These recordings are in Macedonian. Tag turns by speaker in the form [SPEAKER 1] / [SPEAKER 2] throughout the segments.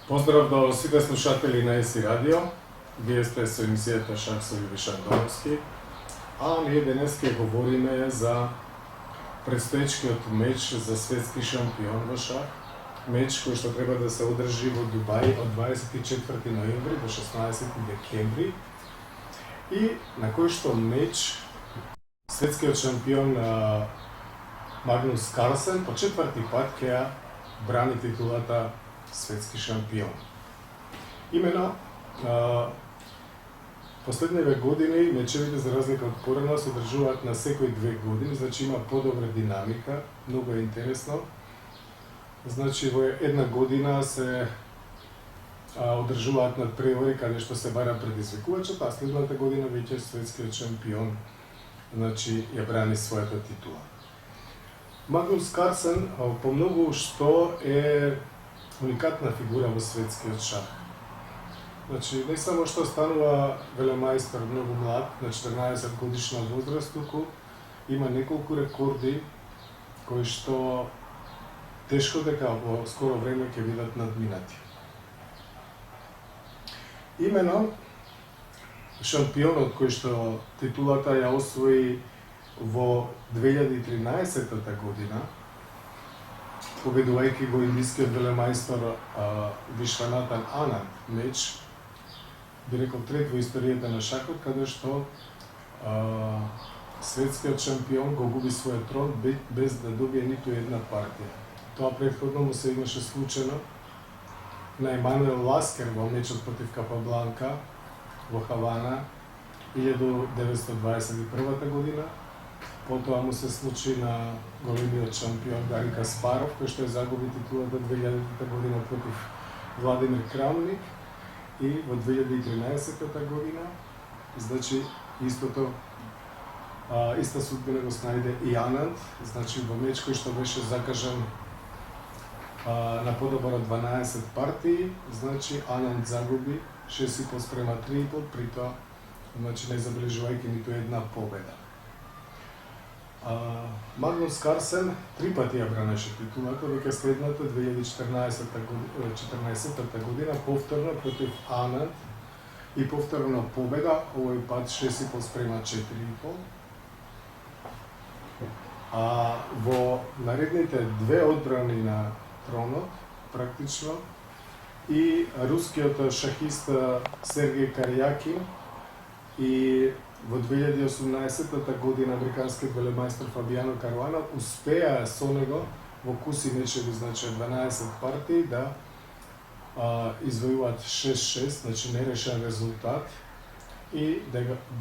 [SPEAKER 1] Поздрав до сите слушатели на ЕСИ Радио. Вие сте со емисијата Шах со Јуви Шандоновски. А ние денес ќе говориме за предстоечкиот меч за светски шампион во шах. Меч кој што треба да се одржи во Дубај од 24 ноември до 16 декември. И на кој што меч светскиот шампион Магнус Карлсен по четврти пат ќе ја брани титулата светски шампион. Имено, последниве години мечевите за разлика од порано се одржуваат на секои 2 години, значи има подобра динамика, многу е интересно. Значи во една година се одржуваат надпревари каде што се бара предизвикувачот, а следната година веќе светскиот шампион значи ја брани својата титула. Магнус Карлсен по многу што е уникатна фигура во светскиот шах. Значи, не само што станува велемајстор многу млад, на 14 годишна возраст, туку има неколку рекорди кои што тешко дека во скоро време ќе бидат надминати. Имено, шампионот кој што титулата ја освои во 2013 година, победувајќи го индискиот велемајстор Вишванатан Ананд, меч, би рекол трет во историјата на шахот, каде што светскиот шампион го губи својот трон без да добие ниту една партија. Тоа претходно му се имаше случено на Емануел Ласкер во мечот против Капабланка во Хавана 1921 година. Потоа му се случи на големиот шампион Гари Каспаров, кој што ја загуби титулата 2000 година против Владимир Крамник, и во 2013 година, значи иста судбина го снајде и Ананд, значи во меч кој што беше закажан на подобар од 12 партии, значи Ананд загуби 6,5-3,5, при тоа значи не забележувајќи ниту една победа. Магнус Карлсен 3 пати ја бранеше титулата, веќе следната 2014 година повторно против Ананд и повторно победа, овој пат 6,5-4,5. Во наредните 2 одбрани на тронот, практично, и рускиот шахист Сергеј Карјакин и во 2018 година американскиот велемајстор Фабиано Каруана успеа со него во куси мечеви, значи 12 партии, да извојуваат 6-6, значи нерешен резултат, и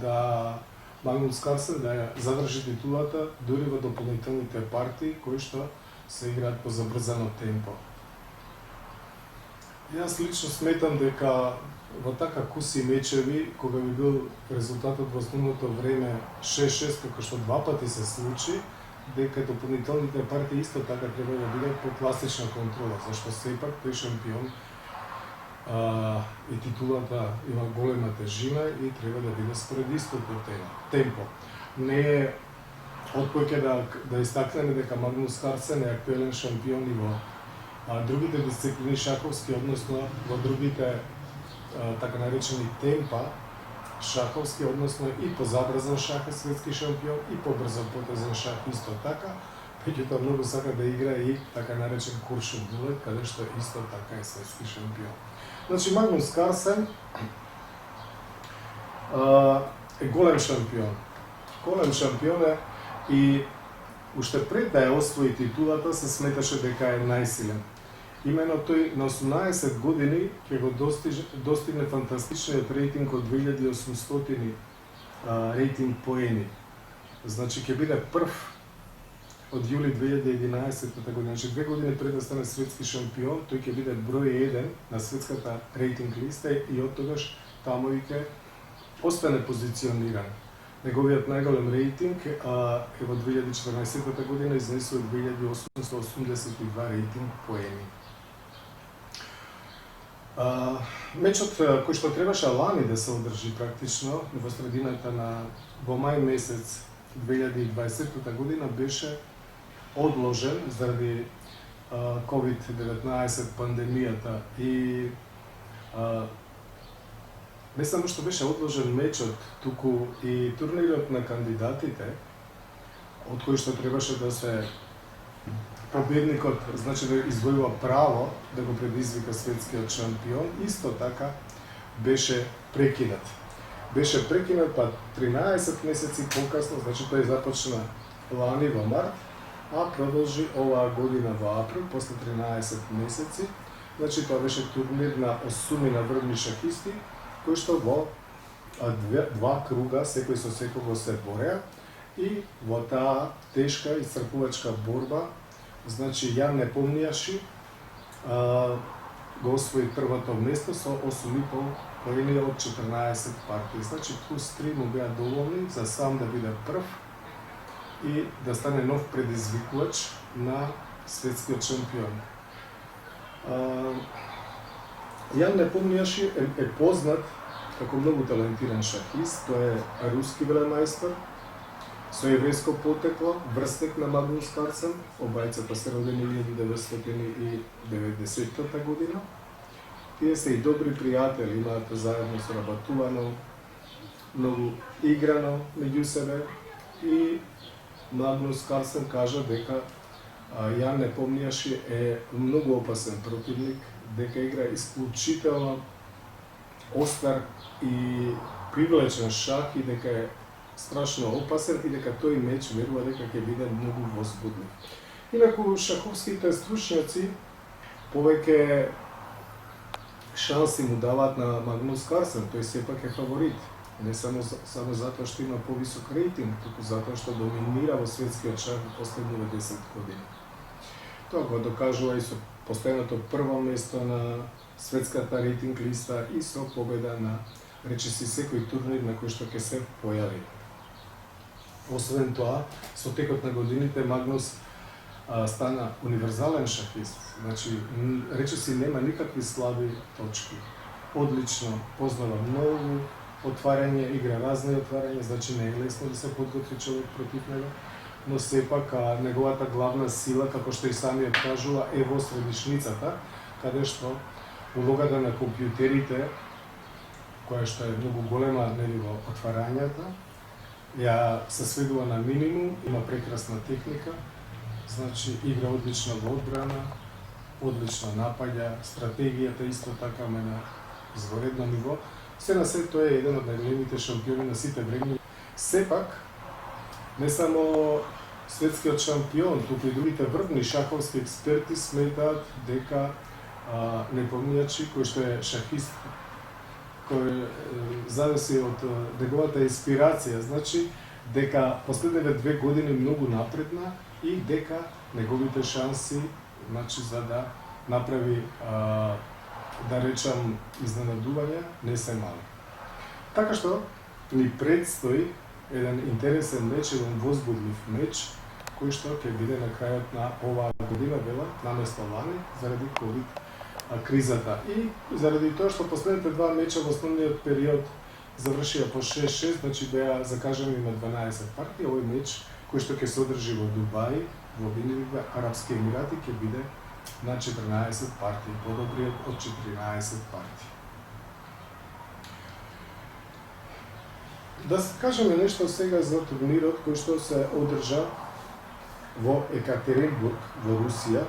[SPEAKER 1] да Магнус Карлсен да ја задржи титулата дури во дополнителните партии кои што се играат по забрзано темпо. Јас лично сметам дека во така куси мечеви, кога би бил резултатот во основното време 6-6, како што 2 пати се случи, дека дополнителните партии исто така треба да бидат по класична контрола, зашто сепак тој шампион и титулата има голема тежина и треба да биде според истото темпо. Не е отпоќе да истакнеме дека Магнус Карлсен е актуелен шампион и во другите дисциплини шаховски, односно во другите така наречени темпа шаховски, односно и по забрзан шах е светски шампион и по брзо потезен шах исто така, меѓутоа многу сака да игра и така наречен куршум булет, каде што исто така е светски шампион. Значи Магнус Карлсен е голем шампион. Голем шампион е и уште пред да ја освои титулата се сметаше дека е најсилен. Имено тој на 18 години ќе го достигне фантастичниот рейтинг од 2800 рейтинг поени. Значи ќе биде прв од јули 2011 година, значи 2 години пред да стане светски шампион, тој ќе биде број 1 на светската рейтинг листа и од тогаш таму и ќе остане позициониран. Неговиот најголем рейтинг е во 2014 година изнесува 2882 рейтинг поени. Мечот кој што требаше лани да се одржи практично во средината во мај месец 2020 година беше одложен заради COVID-19 пандемијата и не само што беше одложен мечот, туку и турнирот на кандидатите, од кој што требаше да се победникот, значи да извојува право да го предизвика светскиот шампион, исто така беше прекинат. Беше прекинат па 13 месеци покасно, значи тој започна лани во март, а продолжи оваа година во април, после 13 месеци. Значи тоа беше турнир на осумина врвни шахисти, кои што во два круга, секој со секого се бореа и во таа тешка и исцрпувачка борба, значи Јан Непомнијаши го освои првото место со 8,5 поени од 14 партии. Значи плюс 3 му беа доволни за сам да биде прв и да стане нов предизвикувач на светскиот шампион. Јан Непомнијаши е познат како многу талентиран шахист, тој е руски велемајстор, со еврејско потекло, врстник на Магнус Карлсен, обајцата се родени 1990 година. Тие се и добри пријатели, имаат заедно соработувано, многу играно меѓу себе и Магнус Карлсен кажа дека Јан Непомнијаши е многу опасен противник, дека игра исклучително остар и привлечен шах и дека е страшно опасен и дека тој меч верува дека ќе биде многу возбудлив. Инаку шаховските стручњаци повеќе шанси му даваат на Магнус Карлсен, тој сепак е фаворит. Не само затоа што има повисок рейтинг, туку затоа што доминира во светскиот шах во последниве 10 години. Тоа го докажува и со постојаното прво место на светската рейтинг листа и со победа на речиси секој турнир на кој што ќе се појави. Освен тоа, со текот на годините Магнус стана универзален шахист, значи речиси нема никакви слаби точки. Одлично познава многу отварање, игра разни отварања, значи не е лесно да се подготви човек против него, но сепак неговата главна сила, како што и самиот кажува, е во средишницата, каде што улогата на компјутерите, која што е многу голема нели во отварањата, ја се сведува на минимум, има прекрасна техника, значи игра одлично во одбрана, одлично напаѓа, стратегијата исто така ме на изворедно ниво. Се на се тој е еден од најголемите шампиони на сите времења. Сепак, не само светскиот шампион, туку и другите врвни шаховски експерти сметаат дека Непомнијаши, кој што е шахист, кој зависи од неговата инспирација, значи дека последниве 2 години многу напредна и дека неговите шанси, значи за да направи да речам изненадување, не се мали. Така што ни предстои еден интересен меч, еден возбудлив меч, кој што ќе биде на крајот на оваа година, вела, наместо лани, заради ковид кризата. И заради тоа што последните два меча во основниот период завршија по 6-6, значи беа закажани на 12 партии, овој меч кој што ќе се одржи во Дубај, во Обединетите Арапски Емирати, ќе биде на 14 партии, подобриот од 14 партии. Да кажеме нешто сега за турнирот кој што се одржа во Екатеринбург, во Русија.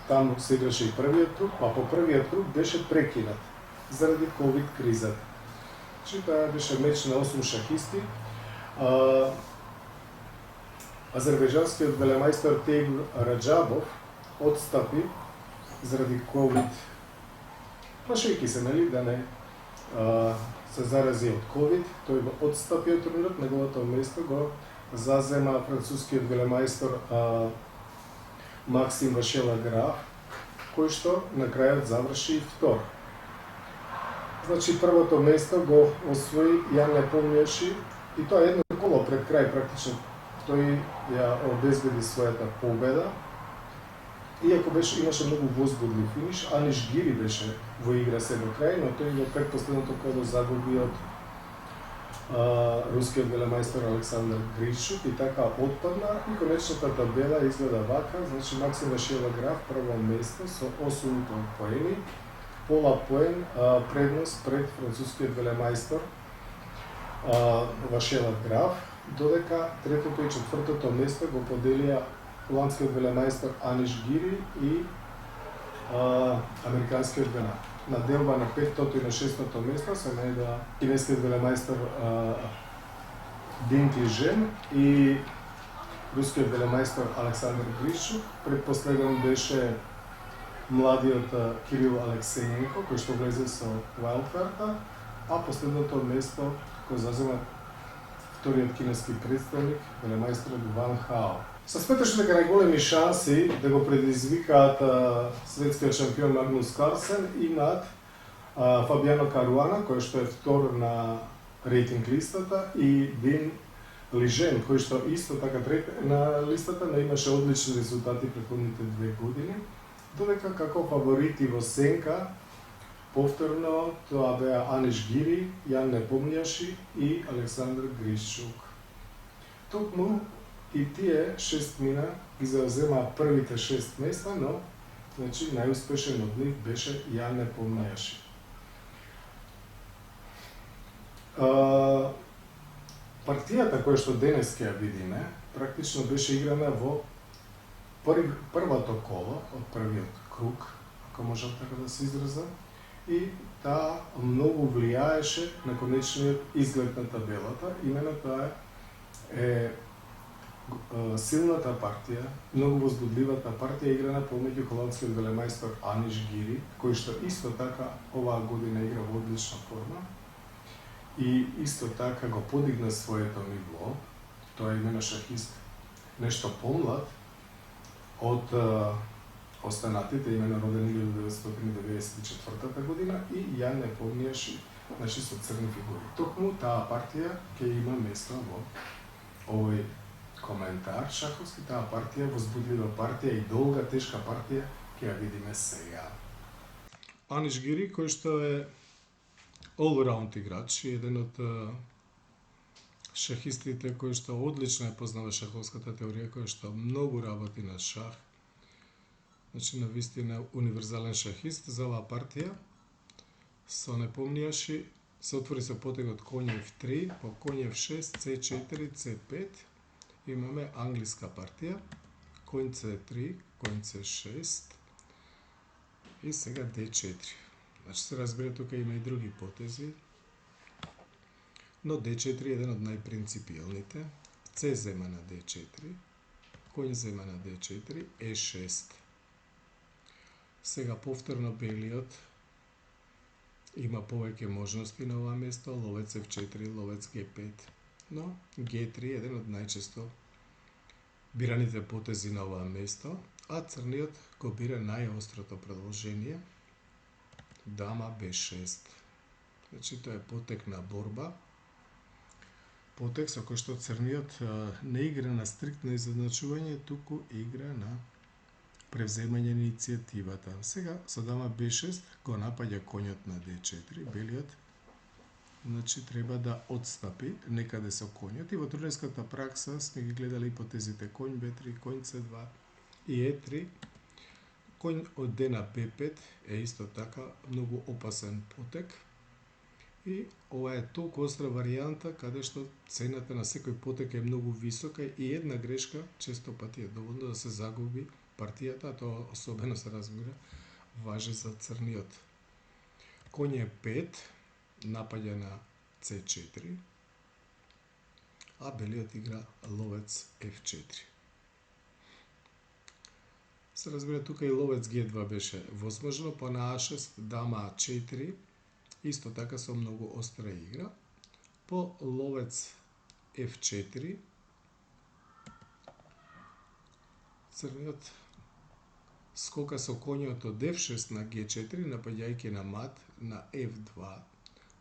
[SPEAKER 1] Таму се играше и првиот круг, па по првиот круг беше прекинат заради ковид кризата. Значи тоа беше меч на 8 шахисти. Азербејџанскиот велемајстор Теймур Раџабов отстапи заради ковид, плашејќи се, нели, да не се зарази од ковид. Тој го отстапи од турнирот, неговото место го зазема францускиот велемајстор Максим Вашела Граф, кој што на крајот заврши втор. Значи првото место го освои Јан Непомнијаши и тоа едно коло пред крај практично тој ја обезбеди својата победа. Иако имаше многу возбудлив финиш, Аниш Гири беше во игра се до крај, но тој во предпоследното коло загуби од рускиот велемајстор Александар Гришук и така отпадна и конечната табела изгледа вака, значи Максим Вашиелов Граф прво место со 8 поени, пола поен предност пред францускиот велемајстор Вашиелов Граф, додека третото и четвртото место го поделија холандскиот велемајстор Аниш Гири и американскиот велемајстор. На делба на 5-тото и на 6-тото место се најдоа кинескиот велемајстор Дин Клижен и рускиот велемајстор Александар Гришук. Предпоследен беше младиот Кирил Алексеенко, кој што влезе со Wildcard-а, а последното место го зазема вториот кинески представник, велемајсторот Ван Хао. Се сметаше дека најголеми шанси да го предизвикаат светскиот шампион Магнус Карсен имаат Фабиано Каруана, кој што е втор на рейтинг листата, и Дин Лижен, кој што исто така трет на листата, но имаше одлични резултати претходните 2 години, додека како фаворити во сенка повторно тоа беа Аниш Гири, Јан Непомњаши и Александар Гришук. Токму и тие 6 мина ги заузема првите 6 места, но значи најуспешен од нив беше Јан Непомњаши. Партијата која што денес ќе ја видиме, практично беше играна во првото коло од првиот круг, ако можам така да се изразам, и таа многу влијаеше на конечниот изглед на табелата. Именно тоа е силната партија, многу возбудливата партија играна помеѓу холандскиот велемајстор Аниш Гири, кој што исто така оваа година игра во одлична форма и исто така го подигна своето ниво. Тоа е именно шахист нешто помлад од останатите, именно роден 1994 година, и Јан Непомњаши, значи со црни фигури. Токму таа партија ќе има место во овој коментар шаховски. Таа партија, возбудлива партија и долга, тешка партија, ќе ја видиме сега. Аниш Гири, кој што е all-round играч, еден од шахистите кој што одлично ја познава шаховската теорија, кој што многу работи на шах, значи на вистина универзален шахист. За оваа партија со Непомњаши се отвори со потегот коњ F3, по коњ F6, C4, C5. Имаме англиска партија, коњ C3, коњ C6 и сега D4. Значи се разбира, тука има и други потези, но D4 е еден од најпринципиалните. C зема на D4, коњ зема на D4, E6. Сега повторно белиот има повеќе можности на ова место, ловец F4, ловец G5, но G3 е еден од најчесто бираните потези на ова место, а црниот го бира најострото продолжение, дама B6. Значи тоа е потек на борба, потек со кој што црниот не игра на стриктно изедначување, туку игра на превземање на иницијативата. Сега со дама B6 го напаѓа коњот на D4, белиот значи треба да отстапи некаде со коњот, и во турнирската пракса сме ги гледали ипотезите коњ B3, коњ C2 и E3. Коњ од D на B5 е исто така многу опасен потек, и ова е толку остра варијанта каде што цената на секој потек е многу висока и една грешка често пати е доволно да се загуби партијата, а тоа особено се разбира важи за црниот. Коњ е 5, напаѓа на C4, а белиот игра ловец F4. Се разбира, тука и ловец G2 беше возможно, по на А6, дама А4, исто така со многу остра игра. По ловец F4, црниот скока со коњот од F6 на G4, напаѓајќи на мат на F2.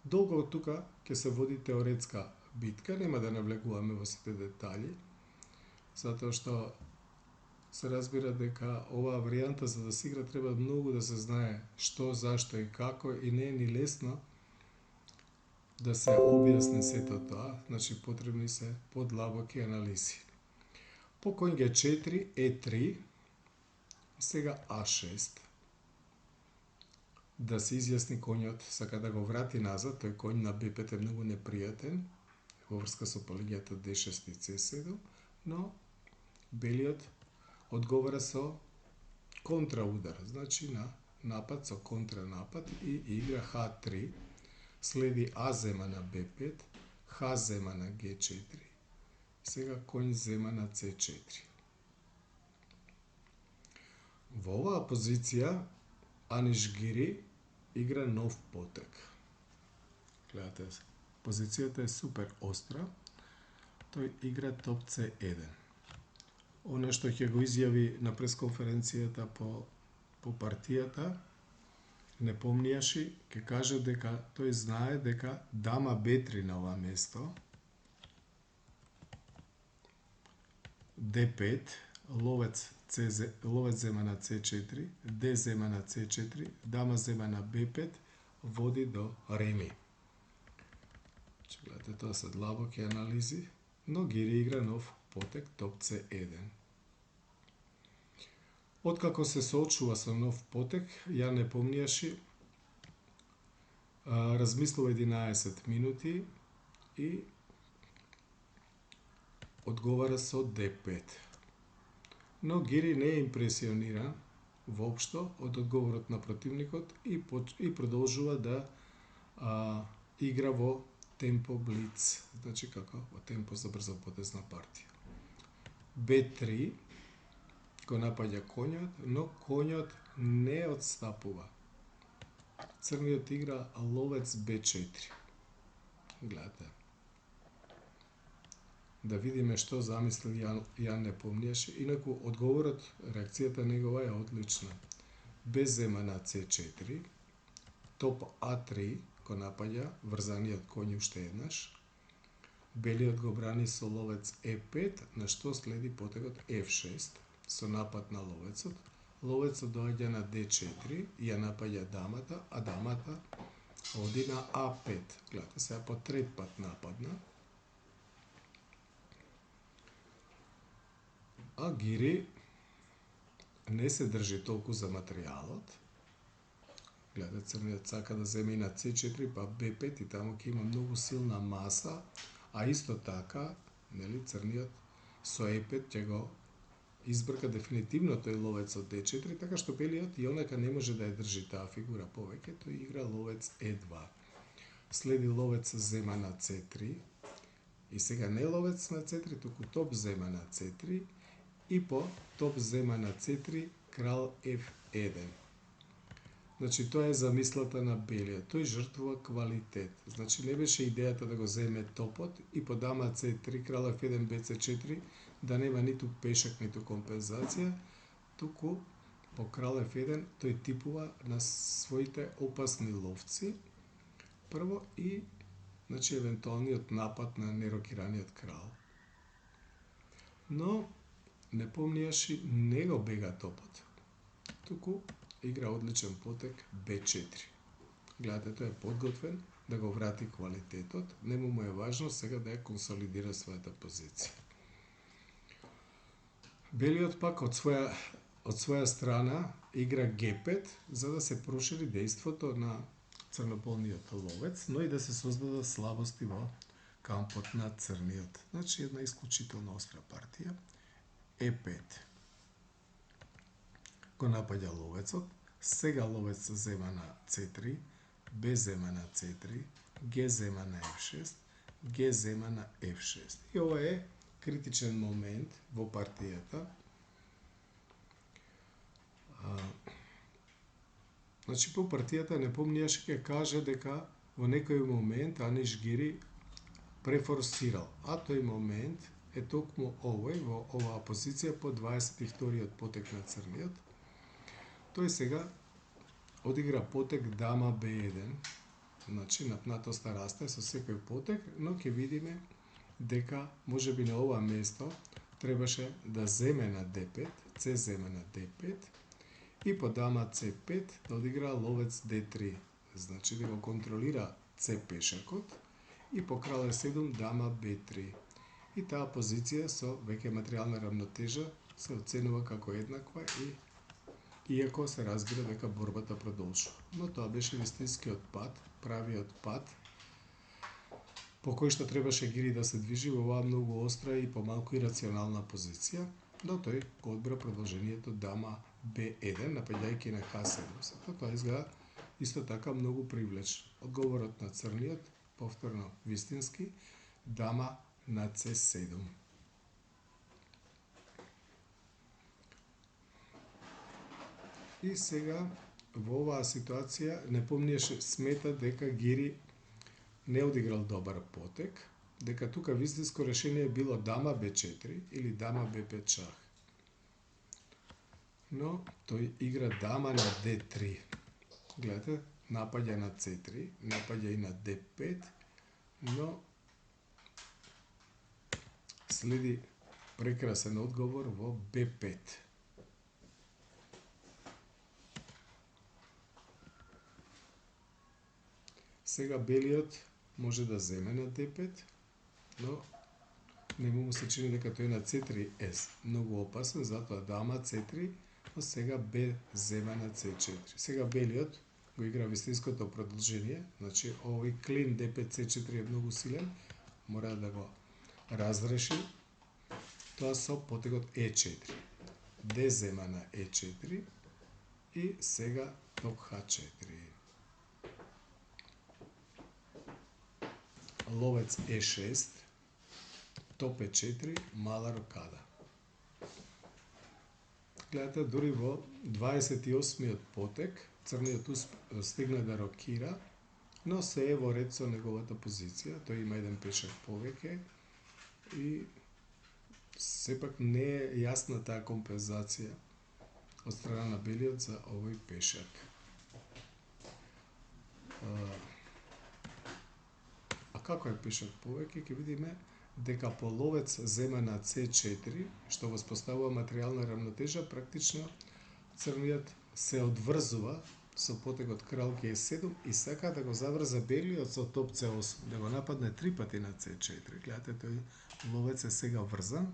[SPEAKER 1] Долго тука ќе се води теоретска битка, нема да навлегуваме во сите детали, затоа што се разбира дека оваа варијанта за да се игра треба многу да се знае што, зашто и како, и не е ни лесно да се објасни сето тоа, значи потребни се подлабоки анализи. По конј G4, E3, сега A6. Да се изјасни конјот, сака да го врати назад, тој конј на B5 е многу непријатен, во врска со полињата D6 и C7, но белиот одговара со контраудар, значи на напад со контранапад и игра H3, следи А зема на B5, Х зема на G4, сега конј зема на C4. Во оваа позиција Аниш Гири игра нов потек. Гледате, позицијата е супер остра. Тој игра топ C1. Оно што ќе го изјави на пресконференцијата по партијата, не помнијаши, ќе каже дека тој знае дека дама B3 на ова место, D5, ловец зема на C4, D зема на C4, дама зема на B5, води до реми. Гледате, тоа се длабоки анализи, но Гири игра нов потек топ C1. Откако се соочува со нов потек, ја не помнијаши, размислува 11 минути и одговара со D5. Но Гири не е импресиониран воопшто од одговорот на противникот и продолжува да игра во темпо блиц, значи како во темпо за брзо потезна партија. B3 го напаѓа конјот, но конјот не одстапува. Црниот игра ловец B4. Гледате. Да видиме што замислил Јан не помниеше, инаку одговорот, реакцијата негова е одлична. Б зема на C4, топ А3 го напаѓа врзаниот коњ уште еднаш. Белиот го брани со ловец Е5, на што следи потегот F6 со напад на ловецот. Ловецот доаѓа на D4 и ја напаѓа дамата, а дамата оди на А5. Гледате, сега по трет пат нападна. А Гири не се држи толку за материјалот. Гледа, црниот сака да земе и на C4, па B5 и таму ќе има многу силна маса, а исто така, нели, црниот со E5 ќе го избрка дефинитивно тој ловец од D4, така што белиот и онака не може да ја држи таа фигура повеќе, тој игра ловец E2. Следи ловец зема на C3 и сега не ловец на C3, туку топ зема на C3 и по топ зема на C3 крал F1. Значи, тоа е замислата на белиот. Тој жртвува квалитет. Значи, не беше идејата да го земе топот и по дама C3, крал F1, BC4, да нема ниту пешак, ниту компензација, туку по крал F1 тој типува на своите опасни ловци, прво и, значи, евентуалниот напад на нерокираниот крал. Но, не помнијаши, не го бега топот, туку игра одличен потек B4. Гледате, тој е подготвен да го врати квалитетот, нему му е важно сега да ја консолидира својата позиција. Белиот пак од своја страна игра G5 за да се прошири дејството на црнополниот ловец, но и да се создадат слабости во кампот на црниот. Значи една исклучително остра партија. E5 го напаѓа ловецот, сега ловец зема на C3, Б зема на C3, Г зема на F6, Г зема на F6. И ова е критичен момент во партијата. Значи, по партијата не помнијаше ќе каже дека во некој момент Аниш Гири префорсирал, а тој момент е токму овој, во оваа позиција по 22-иот потек на црниот. Тој сега одигра потек дама B1, значи напнатоста расте со секој потек, но ќе видиме дека можеби на ова место требаше да земе на D5, C земе на D5 и по дама C5 да одигра ловец D3, значи да го контролира C пешакот и по крал Е7 дама Б3. И таа позиција со веќе материјална равнотежа се оценува како еднаква и иако се разбира дека борбата продолжува. Но тоа беше вистинскиот пат, правиот пат, по кој што требаше Гири да се движи во оваа многу остра и помалку ирационална позиција, но тој го одбра продолжението дама Б1, напаѓајќи на H7. Сето тоа изгледа исто така многу привлечно. Одговорот на црниот, повторно вистински, дама на C7. И сега во оваа ситуација не помниеше, смета дека Гири не одиграл добар потек, дека тука вистинско решение било дама Б4 или дама Б5 шах. Но тој игра дама на D3. Гледате, напаѓа на C3, напаѓа и на D5, но следи прекрасен одговор во B5. Сега белиот може да земе на D5, но не му се чини дека тој на C3 е многу опасен, затоа дама C3, но сега Б зема на C4. Сега белиот го игра вистинското продолжение, значи овој клин D5 C4 е многу силен, мора да го разреши тоа со потегот E4. Д зема на E4 и сега ток H4. Ловец E6, топ E4, мала рокада. Гледате, дури во 28-миот потек, црниот стигна да рокира, но се е во ред со неговата позиција. Тој има еден пешак повеќе и сепак не е јасна таа компензација од страна на белиот за овој пешак. А како е пешак повеќе, ќе видиме дека по ловец зема на C4, што воспоставува материјална равнотежа, практично црниот се одврзува со потегот крал G7 и сака да го заврза белиот со топ C8, да го нападне 3 пати на C4. Гледате, тој ловец е сега врзан.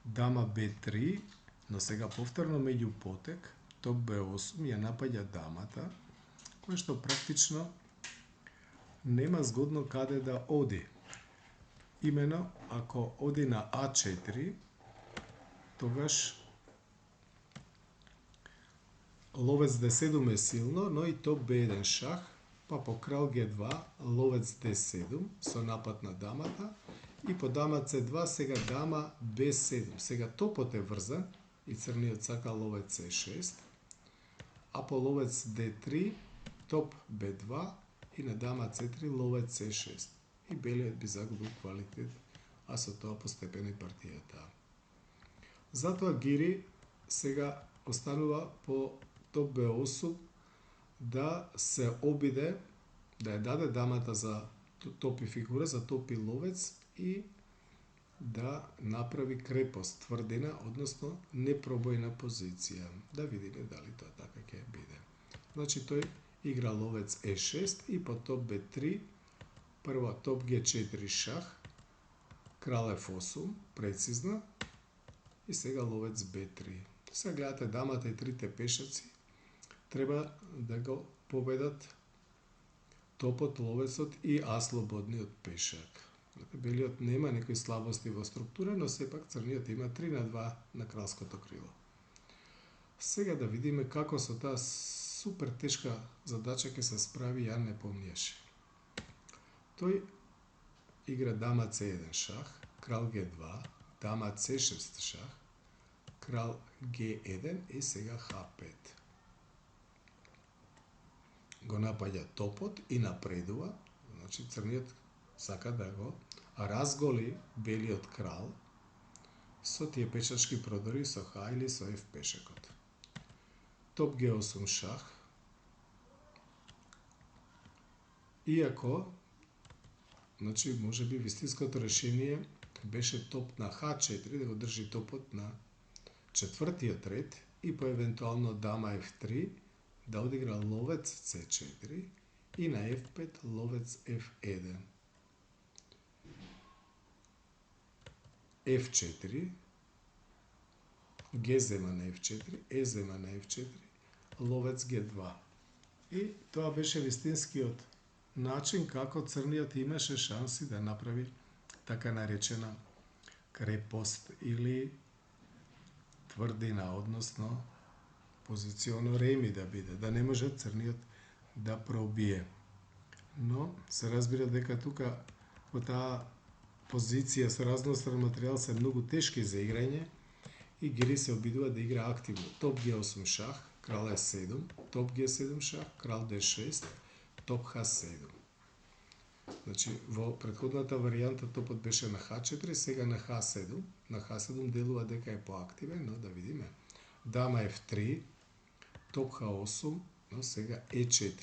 [SPEAKER 1] Дама B3, но сега повторно меѓу потек, топ B8 ја напаѓа дамата, која што практично нема згодно каде да оди. Имено, ако оди на А4, тогаш ловец D7 е силно, но и топ B1 шах, па по крал G2, ловец D7 со напад на дамата и по дама C2 сега дама B7. Сега топот е врзан и црниот сака ловец C6, а по ловец D3 топ B2 и на дама C3 ловец C6. И белиот би загубил квалитет, а со тоа постепено и партијата. Затоа Гири сега останува по топ B8 да се обиде, да ја даде дамата за топи фигура, за топи ловец и да направи крепост, тврдина, односно непробојна позиција. Да видиме дали тоа така ќе биде. Значи тој игра ловец E6 и по топ B3 прво топ G4 шах, крал F8, прецизно, и сега ловец B3. Сега гледате дамата и трите пешаци, треба да го победат топот, ловецот и слободниот пешак. Белиот нема некои слабости во структура, но сепак црниот има 3/2 на кралското крило. Сега да видиме како со таа супер тешка задача ќе се справи Јан Непомнијаш. Тој игра дама C1 шах, крал G2, дама C6 шах, крал G1 и сега H5. Го напаѓа топот и напредува, значи црниот сака да го разголи белиот крал со тие пешачки продори со H или со F пешакот. Топ G8 шах. Иако, значи, може би вистинското решение беше топ на H4, да го држи топот на четвртиот ред и по евентуално дама F3 да одигра ловец C4 и на F5 ловец F1. F4, G зема на F4, E зема на F4, ловец G2. И тоа беше вистинскиот начин како црниот имаше шанси да направи така наречена крепост или тврдина, односно позиционо реми да биде, да не може црниот да пробие. Но се разбира дека тука во таа позиција со разностран материјал се многу тешки за играње и Гири се обидува да игра активно. Топ G8 шах, крал E7, топ G7 шах, крал D6, топ H7. Значи, во претходната варијанта топот беше на H4, сега на H7. На H7 делува дека е поактивен, но да видиме. Дама F3, топ H8, но сега E4.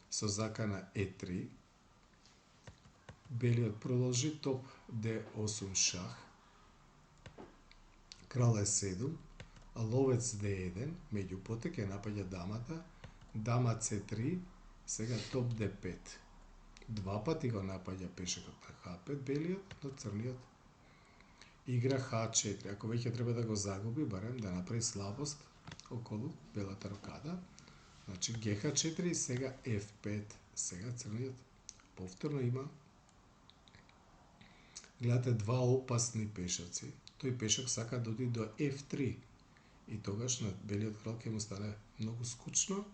[SPEAKER 1] Со закана E3. Белиот продолжи топ D8 шах, крал E7, ловец D1, меѓу потек ја напаѓа дамата, дама C3, сега топ D5. Два пати го напаѓа пешекот на H5 белиот, но црниот игра H4. Ако веќе треба да го загуби, барем да направи слабост околу белата рокада. Значи GH4 и сега F5. Сега црниот повторно има, гледате, два опасни пешаци. Тој пешак сака да оди до F3 и тогаш на белиот крал ќе му стане многу скучно.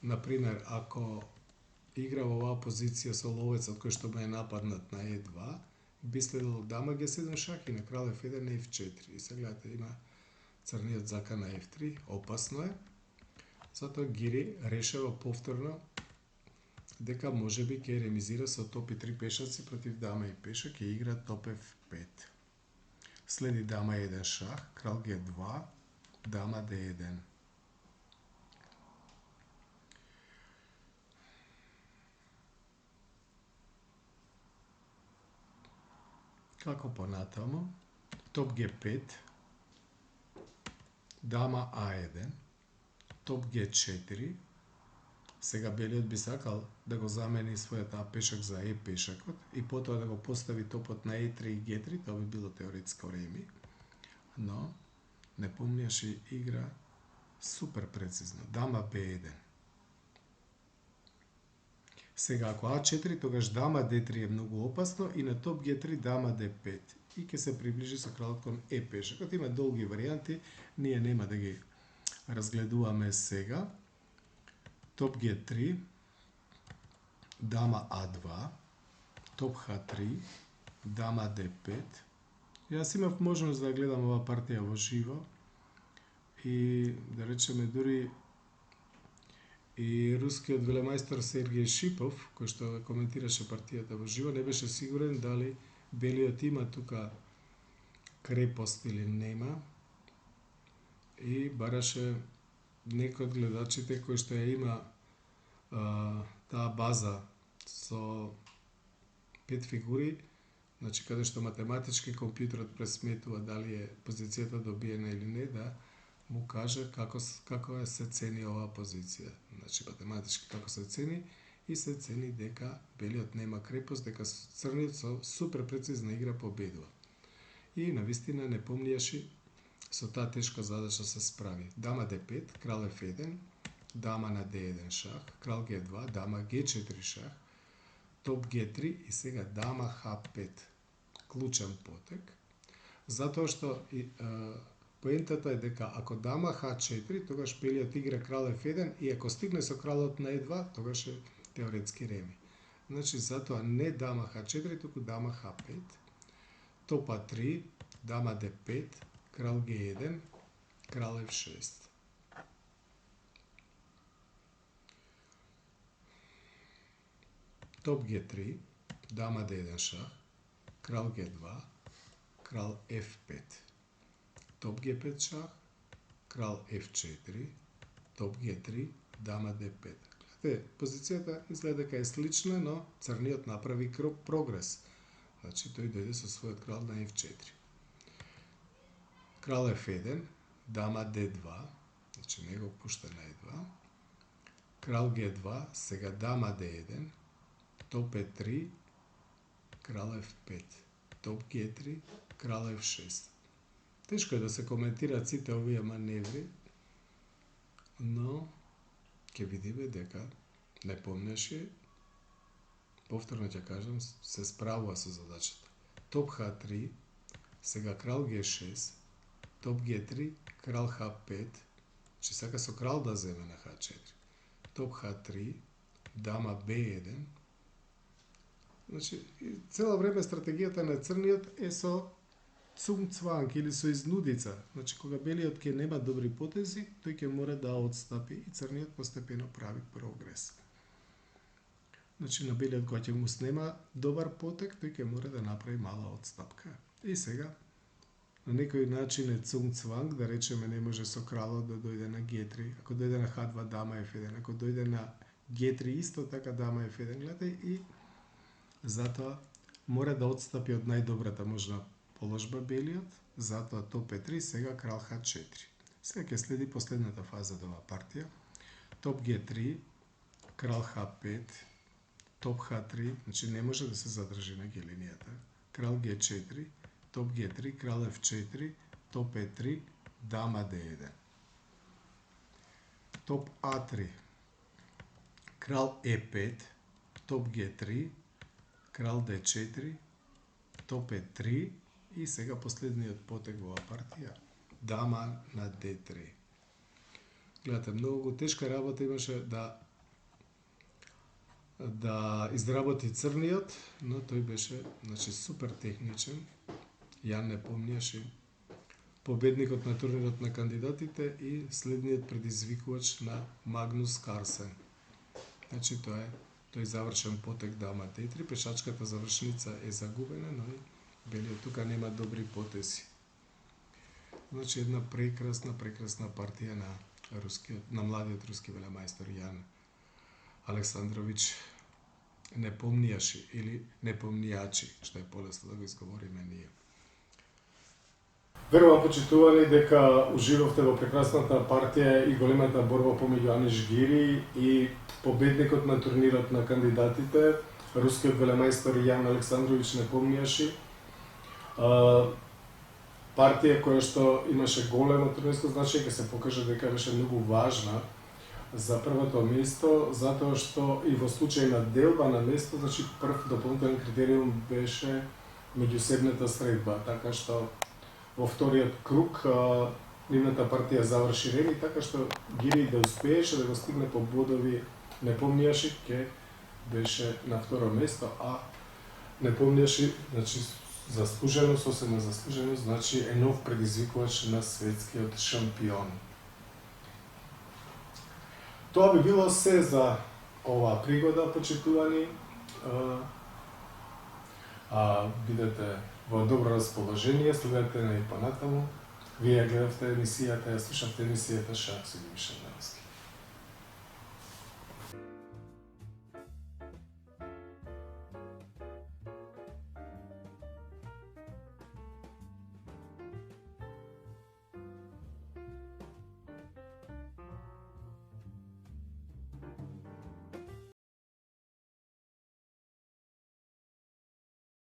[SPEAKER 1] Например, ако игра во оваа позиција со ловецот кој што ме е нападнат на E2, би следело дама G7 шах и на крал F1 на F4. И сега гледате, има црниот закан на F3, опасно е. Затоа Гири решава повторно дека можеби ќе ремизира со топ и 3 пешаци против дама и пешак и игра топ F5. Следи дама E1 шах, крал G2, дама D1. Како понатамо? Топ G5, дама A1, топ G4. Сега белиот би сакал да го замени својот А пешак за Е пешакот и потоа да го постави топот на Е3 и Г3, тоа би било теоретско реми, но не помнеше игра супер прецизно. Дама Б1. Сега ако А4, тогаш дама Д3 е многу опасно и на топ Г3 дама Д5 и ќе се приближи со кралот кон Е пешакот. Има долги варијанти, ние нема да ги разгледуваме сега. Топ G3, дама А2, топ H3, дама D5. Јас имав можност да гледам оваа партија во живо и да речеме дури и рускиот велемајстор Сергеј Шипов, кој што коментираше партијата во живо, не беше сигурен дали белиот има тука крепост или нема и бараше некој од гледачите кој што ја има таа база со 5 фигури, значи каде што математички компјутерот пресметува дали е позицијата добиена или не, да му каже како се цени оваа позиција. Значи математички како се цени и се цени дека белиот нема крепост, дека црниот со супер прецизна игра победува. И навистина не помниеше со таа тешка задача се справи. Дама D5, крал F1, дама на D1 шах, крал G2, дама G4 шах, топ G3 и сега дама H5. Клучен потек. Затоа што поентата е дека ако дама H4, тогаш белиот игра крал F1 и ако стигне со кралот на E2, тогаш е теоретски реми. Значи затоа не дама H4, туку дама H5. Топ A3, дама D5, крал G1, крал F6. Топ G3, дама D1 шах, крал G2, крал F5. Топ G5 шах, крал F4, топ G3, дама D5. Гледате, позицијата изгледа дека е слична, но црниот направи прогрес. Значи тој дојде со својот крал на F4. Крал F1, дама D2, значи не го пушта на E2. Крал G2, сега дама D1, топ E3, крал F5, топ G3, крал F6. Тешко е да се коментираат сите овие маневри, но ќе видиме дека не помнеше, повторно ќе кажам, се справува со задачата. Топ H3, сега крал G6, топ G3, крал H5, че сака со крал да земе на H4. Топ H3, дама B1. Значи, цела време стратегијата на црниот е со цунг-цванг или со изнудица. Значи, кога белиот ќе нема добри потези, тој ќе мора да отстапи и црниот постепено прави прогрес. Значи, на белиот кога ќе му снема добар потек, тој ќе мора да направи мала отстапка. И сега, на некој начин е цунг-цванг, да речеме не може со кралот да дојде на G3, ако дојде на H2 дама F1, ако дојде на G3 исто така дама F1, гледај, и затоа мора да отстапи од најдобрата можна положба белиот, затоа топ E3, сега крал H4. Сега ќе следи последната фаза од оваа партија. Топ G3, крал H5, топ H3, значи не може да се задржи на G линијата. Крал G4, топ G3, крал F4, топ E3, дама D1. Топ A3, крал E5, топ G3, крал D4, топ E3 и сега последниот потек во оваа партија, дама на D3. Гледате, многу тешка работа имаше да изработи црниот, но тој беше, значи, супер техничен. Јан Непомнијаш, победникот на турнирот на кандидатите и следниот предизвикувач на Магнус Карсен. Значи, тој завршен потек дама D3, пешачката завршница е загубена, но и белиот тука нема добри потези. Значи, една прекрасна партија на младиот руски велемајстор Јан Александрович Непомнијаши или Непомнијачи, што е полесно да го изговориме ние. Верувам, почитувани, дека уживавте во прекрасната партија и големата борба помеѓу Аниш Гири и победникот на турнирот на кандидатите, рускиот велемајстор Јан Александрович Непомнијаши. Партија која што имаше големо турнирско значење, ќе се покаже дека беше многу важна за првото место, затоа што и во случај на делба на место, значи прв дополнителен критериум беше меѓусебната средба, така што во вториот круг нивната партија заврши реми, така што Гири да успееше да го стигне по бодови Непомнијаши, ќе беше на второ место, а Непомнијаши, значи, заслужено, сосема заслужено, значи е нов предизвикувач на светскиот шампион. Тоа би било се за оваа пригода, почитувани. Бидете во добро расположение, следете на и понатаму. Вие гледавте емисијата, ја слушавте емисијата Шах со Димиша Навски.